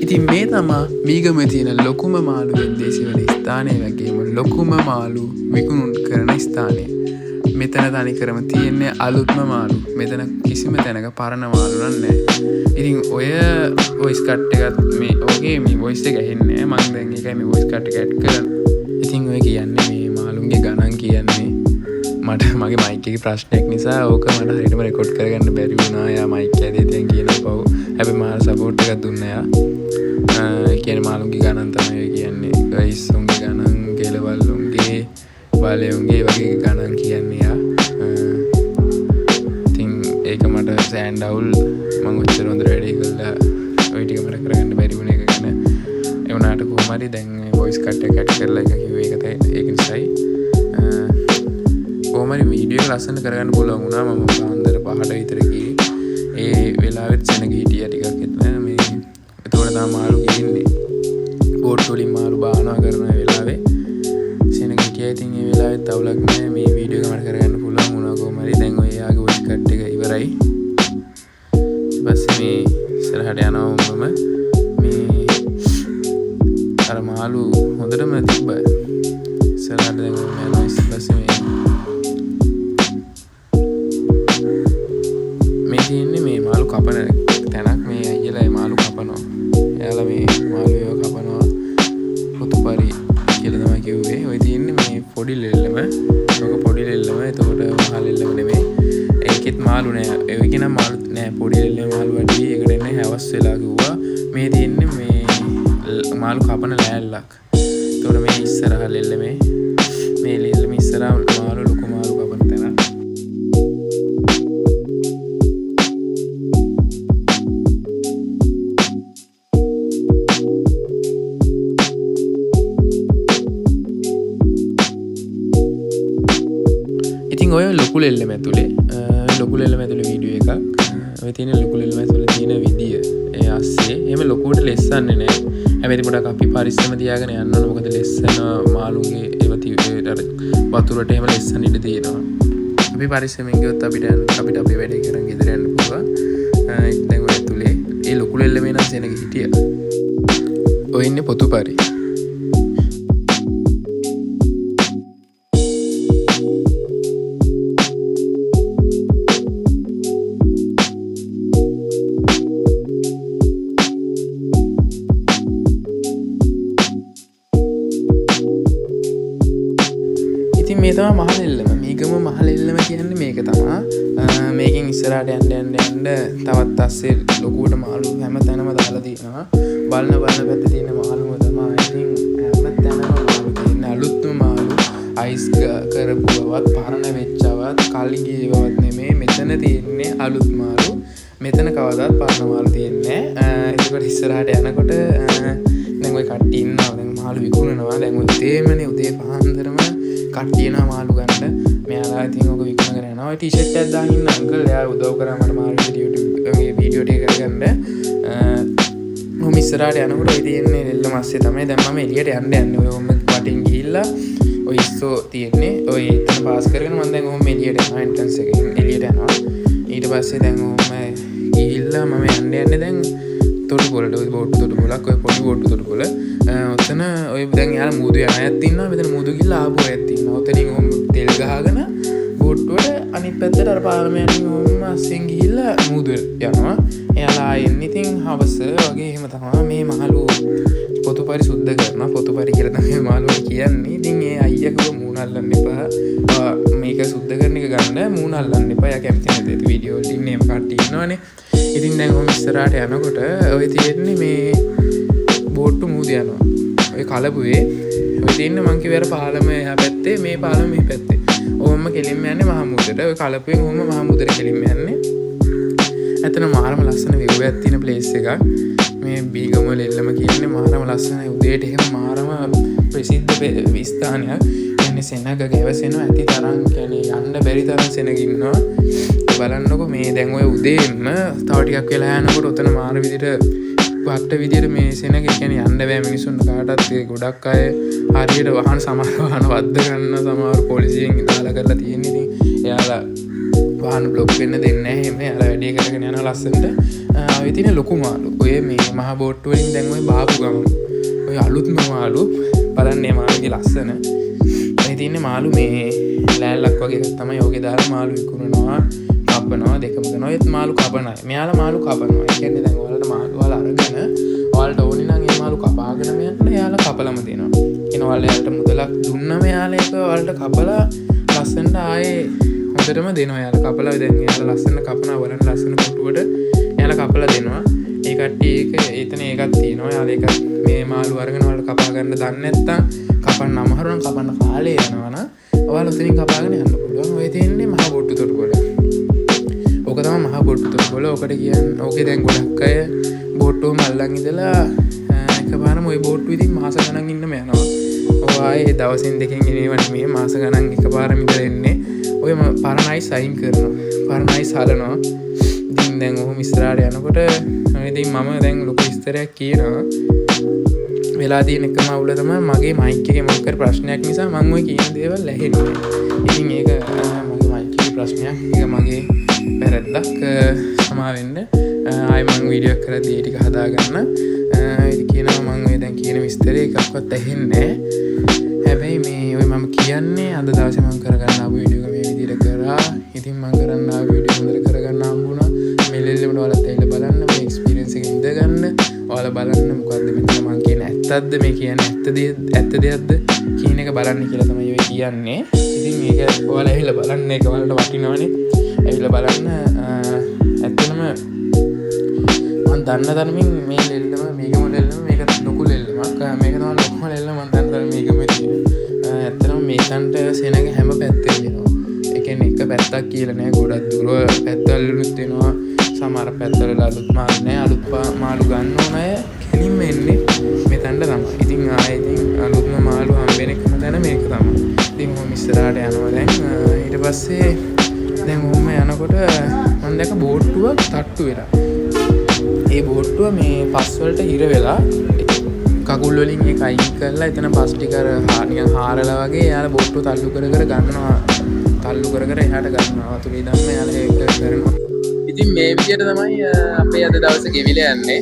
ඉතින් මේ තමා මීගමේ තියෙන ලොකුම මාළු වෙන්දේසි වන ස්ථානය වගේම ලොකුම මාළු විකුණුම් කරන ස්ථානය. මෙතන තනිකරම තියෙන්නේ අලුත්ම මාළු. මෙතන කිසිම තැනක පරණ මාළු නැහැ. ඉතින් ඔය වොයිස් කට් එකත් මේ ඔගේ මේ වොයිස් එක ඇහෙන්නේ නැහැ. මම දැන් ඒකයි මේ වොයිස් කට් එක ඇඩ් කරන්නේ. ඉතින් ඔය කියන්නේ මේ මාළුන්ගේ ගණන් කියන්නේ මට මගේ මයික් එකේ ප්‍රශ්නයක් නිසා ඕක මට හරියටම රෙකෝඩ් කරගන්න බැරි වුණා. යා මයික් එකේ තියන් කියනපව හැබැයි මාර සපෝට් එකක් දුන්නා යා. කියන්නේ මාළුන්ගේ ගණන් තමයි කියන්නේ. ගයිස් උන්ගේ ගණන් ගෙලවල්ුන්ගේ බලයුන්ගේ වගේ ගණන් කියන්නේ යා. ඉතින් ඒක මට සෑන්ඩ් අවුල් මම ඔච්චර හොඳට වැඩි කළා. ඔය ටික මට කරගන්න බැරි වුණ එක ගැන. ඒ වුණාට කොහොම හරි දැන් වොයිස් කට් එක කට් කරලා එක කිව්වේ ඒක තමයි. ඒක නිසායි කොහොම හරි වීඩියෝ එක ලස්සන කරගන්න පුළුවන් වුණා. මම පාන්දර 5ට විතර ගියේ. ඒ වෙලාවෙත් සෙනග හිටියා ටිකක් එතන මේ. එතකොට තමයි මාළු ගිහින්නේ. බෝට් වලින් මාළු බානවා කරන වෙලාවේ සෙනග හිටියා. ඉතින් ඒ වෙලාවෙත් තවලක් නෑ. මේ වීඩියෝ එක මට කරගන්න පුළුවන් වුණා කොහොම හරි. දැන් ඔය යාගේ වොයිස් කට් එක ඉවරයි. ඊට පස්සේ මේ ඉස්සරහට යනවා උඹම මේ අර මාළු හොඳටම තිබ්බා. ඉස්සරහට දැන් මම යනවා. ඊට පස්සේ මේ තියෙන්නේ මේ මාළු කපන තැනක්. මේ අයියලා මාළු කපනවා. එයාලා මේ මාළු ඒවා කපනවා. පොතුපරි කියලා තමයි කිව්වේ. ඔය තියෙන්නේ මේ පොඩි ලෙල්ලම. ඔක පොඩි ලෙල්ලම. එතකොට මහා ලෙල්ලම නෙමෙයි. ඒකෙත් මාළු නෑ. ඒකේ නම් මාළු නෑ. පොඩි ලෙල්ලම මාළු වැඩි. ඒකට එන්නේ හැවස් වෙලා කිව්වා. මේ තියෙන්නේ මේ මාළු කපන ලෑල්ලක්. එතකොට මේ ඉස්සරහ ලෙල්ලමේ මේ ලෙල්ලම ඉස්සරහ මාළු ලොකු මාළු කපන තැන. ඔය ලොකු ලෙල්ලම ඇතුලේ වීඩියෝ එකක්. ඔය තියෙන ලොකු ලෙල්ලම ඇතුලේ තියෙන විදිය ඒ ASCII එහෙම ලොකුවට ලෙස්සන්නේ නැහැ. හැබැයි පොඩක් අපි පරිස්සම තියාගෙන යන්න ඕන. මොකද ලෙස්සන මාළුන්ගේ ඒවා වතුරට එහෙම ලෙස්සන්න ඉඩ තියෙනවා. අපි පරිස්සමෙන් ගියොත් අපිට අපේ වැඩේ කරන් ගෙදර යන්න පුළුවන්. දැන් ඔය ඇතුලේ ඒ ලොකු ලෙල්ලමේ නම් සෙනග හිටියා. ඔය ඉන්නේ පොතුපරි. මේ තමයි මහා ලෙල්ලම. මීගම මහා ලෙල්ලම කියන්නේ මේක තමයි. මේකෙන් ඉස්සරහට යන්න තවත් අස්සේ ලොකුවට මාළු හැම තැනම දාලා තියෙනවා. බලන පැත්තේ තියෙන මාළුම තමයි. ඉතින් හැම තැනම මාළු තියෙන අලුත්ම මාළු. අයිස් කරපුවවත් පරණ වෙච්චවත් කලින් ගියවත් නෙමෙයි. මෙතන තියෙන්නේ අලුත් මාළු. මෙතන කවදාවත් පරණ මාළු තියෙන්නේ නැහැ. ඒකට ඉස්සරහට යනකොට දැන් ඔය කට්ටිය ඉන්නවා. දැන් මාළු විකුණනවා. දැන් ඔය උදේමනේ උදේ පාන්දරම කට්ටියන මාළු ගන්න. මෙයාලා ඉතින් ඔක විකුණගෙන යනවා. ඔය ටී-ෂර්ට් එකක් දාගෙන ඉන්න අංකල් එයා උදව් කරා මට මාළු වීඩියෝ ටික කරගන්න. මම ඉස්සරහට යනකොට ඔය තියෙන්නේ ලෙල්ලම ASCII තමයි. දැන් මම එළියට යන්නේ. ඔය ඔන්න වටින් ගිහිල්ලා ඔය ඉස්සෝ තියෙන්නේ. ඔය එතන පාස් කරගෙන මම දැන් ඔහොම එළියට යනවා. එන්ට්‍රන්ස් එකෙන් එළියට යනවා. ඊට පස්සේ දැන් ඔහොම ගිහිල්ලා මම යන්නේ දැන් තොටුපොළට. ඔය බෝට් තොටුපොළක්. ඔය පොඩි බෝට් තොටුපොළ. ඔතන ඔය දැන් යාලා මූදු යන අයත් ඉන්නවා. මෙතන මූදු ගිහලා ආපු අයත් ඉන්නවා. ඔතනින් ඔහොම තෙල් ගහගෙන බෝට්ටුවට අනිත් පැත්තට අර පාරම යනින් ඔහොම අස්සෙන් ගිහිල්ලා මූදු යනවා. එයාලා ආයෙත් ඉතින් හවස වගේ එහෙම තමයි මේ මාළු පොතුපරි සුද්ධ කරනවා. පොතුපරි කියලා තමයි මාළුවා කියන්නේ. ඉතින් ඒ අයියා මූණ අල්ලන්න එපා. මේක සුද්ධ කරන එක ගන්න මූණ අල්ලන්න එපා. යා කැමති නැද්ද වීඩියෝ වල ඉන්නේ එහෙම කට්ටිය ඉන්නවනේ. ඉතින් දැන් ඔහොම ඉස්සරහට යනකොට ඔය තියෙන්නේ මේ බෝට්ටු මූද යනවා. ඔය කලපුවේ ඔය තියෙන්නේ මං කිව්වේ අර පාලම එහා පැත්තේ මේ පාලම මේ පැත්තේ. ඔහොම කෙලින්ම යන්නේ මහමුදට. ඔය කලපුවෙන් ඔහොම මහමුදට කෙලින්ම යන්නේ. ඇත්තට මාරම ලස්සන view එකක් තියෙන place එකක්. මේ බීගම ලෙල්ලම කියන්නේ මාරම ලස්සන උදේට එහෙම මාරම ප්‍රසිද්ධ ස්ථානයක්. කියන්නේ සෙනග ගැවසෙනවා ඇති තරම් කියන්නේ යන්න බැරි තරම් සෙනග ඉන්නවා. බලන්නකො මේ දැන් ඔය උදේම තව ටිකක් වෙලා යනකොට උතන මාර විදිහට වට විදිහට මේ සෙනග කියන්නේ යන්න බෑ මිනිසුන්ට කාටවත්. ඒ ගොඩක් අය හරියට වහන සමහර වහන වද්ද ගන්න සමහර පොලිසියෙන් දාලා කරලා තියෙන. ඉතින් එයාලා බාන බ්ලොක් වෙන්න දෙන්න හෙම යාල වැඩිය කරගෙන යන ලස්සට විතින ලොකු මාලු ඔය මේ මහ බෝට්ටුවලින් දැන්වයි බාපු ගම ඔය අලුත්ම මාලු බලන්නේ මාළුගේ ලස්සන තින්න මාලු මේ ලෑල්ලක් වගේ තම යෝග දාර මාලු විකුණනවා කපනවා දෙකම නොයත් මාලු කපනයි මෙයාල මාලු කපනවා කියන්නේ දැන් වලට මාළුවල අරගෙන ඔයාලට ඕනේ නම් ඒ මාලු කපාගෙන මෙයන්ට යාල කපලම දෙනවා එනවල යාලට මුදලක් දුන්නම යාල එක වලට කපලා ලස්සනට ආයේ හොඳටම දෙනවා යාල කපලා දැන් යාල ලස්සන කපනවා බලන්න ලස්සන කොටුවට යාල කපලා දෙනවා ඒ කට්ටිය ඒක එතන ඒකක් තියෙනවා යාල ඒක මේ මාළු අරගෙන වලට කපා ගන්න දන්නේ නැත්තම් කපන්න අමාරුනම් කපන්න කාලේ යනවනම් ඔයාලා උතනින් කපාගෙන යන්න පුළුවන් ඔය තියෙන්නේ මහ බොට්ටු තොටුපොළ ඕක තමයි මහ බොට්ටු තොටුපොළ ඕකට කියන්නේ ඕකේ දැන් ගොඩක් අය බෝට්ටුව මල්ලන් ඉඳලා එකපාරම ওই බෝට්ටුව ඉතින් මාස ගණන් ඉන්නම යනවා ඔය ආයේ දවසින් දෙකකින් එනවට මේ මාස ගණන් එකපාරම ඉඳලා එන්නේ ඔය පරණයි සයින් කරනවා පරණයි සාලනවා ඉතින් දැන් ඔහොම ඉස්සරහට යනකොට ඉතින් මම දැන් ලොකු විස්තරයක් කියනවා වෙලා තියෙන එකම අවුල තමයි මගේ මයික් එකේ මොකක් ප්‍රශ්නයක් නිසා මම ඔය කියන දේවල් ඇහෙන්නේ. ඉතින් ඒක මගේ මයික් එකේ ප්‍රශ්නයක්. ඒක මගේ වැරද්දක්. සමා වෙන්න. ආයෙ මම වීඩියෝ එකක් කරලා ඒ ටික හදාගන්න. ඉතින් කියනවා මම ඔය දැන් කියන විස්තරේ එකක්වත් ඇහෙන්නේ නැහැ. හැබැයි මේ ඔය මම කියන්නේ අද දවසේ මම කරගන්න ආපු වීඩියෝ එක මේ විදිහට කරා. ඉතින් මම කරන්න ආපු වීඩියෝ හොඳට කරගන්න හම්බුණා. මේ ලෙල්ලෙමඩ ඔයාලත් ඇවිල්ලා බලන්න මේ එක්ස්පීරියන්ස් එක ඉඳගන්න. ඔයාලා බලන්න මොකද්ද මෙතන මම කියන්නේ ඇත්තද මේ කියන්නේ ඇත්ත දෙයක්ද කියන එක බලන්න කියලා තමයි ඔය කියන්නේ. ඉතින් මේක ඔයාලා ඇවිල්ලා බලන්න ඒක ඔයාලට වටිනවනේ. ඇවිල්ලා බලන්න ඇත්තටම මම දන්න තරමින් මේ ලෙල්ලම මේකම ලෙල්ලම මේක ලොකු ලෙල්ලමක්. මේක තමයි ලොකුම ලෙල්ල මම දන්න තරමින් මේකම තියෙන. ඇත්තටම මේකන්ට සෙනග හැම පැත්තෙම වෙනවා. ඒ කියන්නේ එක පැත්තක් කියලා නෑ ගොඩක් දුර පැත්තවලුත් වෙනවා. සමහර පැත්තවල අලුත් මාළු නෑ අලුත් මාළු ගන්න ඕන අය කෙලින්ම එන්නේ මෙතනට තමයි. ඉතින් ආයේ ඉතින් අලුත්ම මාළු හම්බෙන එකම තැන මේක තමයි. ඉතින් මොහොම ඉස්සරහට යනවා දැන් ඊට පස්සේ දැන් මොහොම යනකොට මම දැක්ක බෝට්ටුවක් තට්ටු වෙලා. ඒ බෝට්ටුව මේ පස් වලට හිර වෙලා කකුල් වලින් ඒක අයින් කරලා එතන පස් ටික අර නිකන් හාරලා වගේ යාළ බෝට්ටුව තල්ලු කර කර ගන්නවා. තල්ලු කර කර එහාට ගන්නවා. වතුරේ දැම්ම යාළ ඒක කරනවා. ඉතින් මේ විදිහට තමයි අපේ අද දවසේ ගෙවිලා යන්නේ.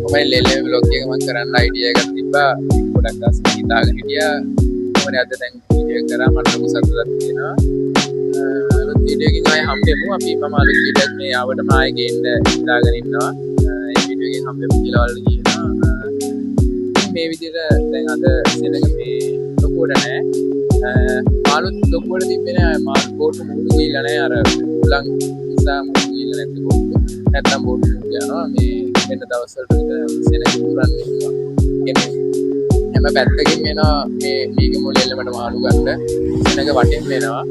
මොබයිල් ලෙල්ලේ vlog එක මම කරන්න අයිඩියා එකක් තිබ්බා. ගොඩක් අස්ස හිතාගෙන හිටියා. මොකද අද දැන් වීඩියෝ කරා මට ලොකු සතුටක් තියෙනවා. අලුත් වීඩියෝ එකකින් ආයෙ හම්බෙමු. අපි මම අලුත් වීඩියෝ එකක් මේ ආවටම ආයෙ ගේන්න හිතාගෙන ඉන්නවා. මේ වීඩියෝ එකෙන් හම්බෙමු කියලා වල කියනවා. මේ විදිහට දැන් අද සෙනග මේ ලොකුවට නෑ. මාළුත් ලොකුවට තිබ්බේ නෑ. මාළු බෝට්ටු මුළු ගිහිල්ලා නෑ. අර උලන් නිසා මුළු ගිහිල්ලා නැති බෝට්ටු. නැත්තම් බෝට්ටු යනවා. මේ වෙන දවස්වලට සෙනග පුරන් ඉන්නවා. කියන්නේ හැම පැත්තකින් එනවා මේ මේක මොලෙල්ලමට මාළු ගන්න. සෙනග වටෙන් වෙනවා.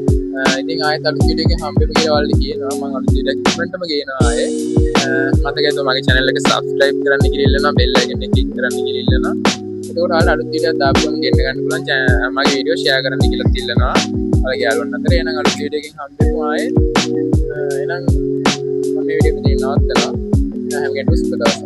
ඉතින් ආයෙත් අලුත් වීඩියෝ එකකින් හම්බෙමු කියලා වල්ලි කියනවා. මම අලුත් වීඩියෝ එකක් කමෙන්ට්ම ගේනවා ආයේ. මතකයි තෝ මගේ channel එක subscribe කරන්න කියලා ඉල්ලනවා. bell icon එක click කරන්න කියලා ඉල්ලනවා. එතකොට ඔයාලා අලුත් වීඩියෝ දාපුවම ගෙන්න ගන්න පුළුවන්. මගේ වීඩියෝ share කරන්න කියලා ඉල්ලනවා. ඔයාලගේ යාළුවන් අතර එහෙනම් අලුත් වීඩියෝ එකකින් හම්බෙමු ආයේ. එහෙනම් මම මේ වීඩියෝ එක නවත්තනවා. හැම කෙනෙකුට සුබ දවසක්.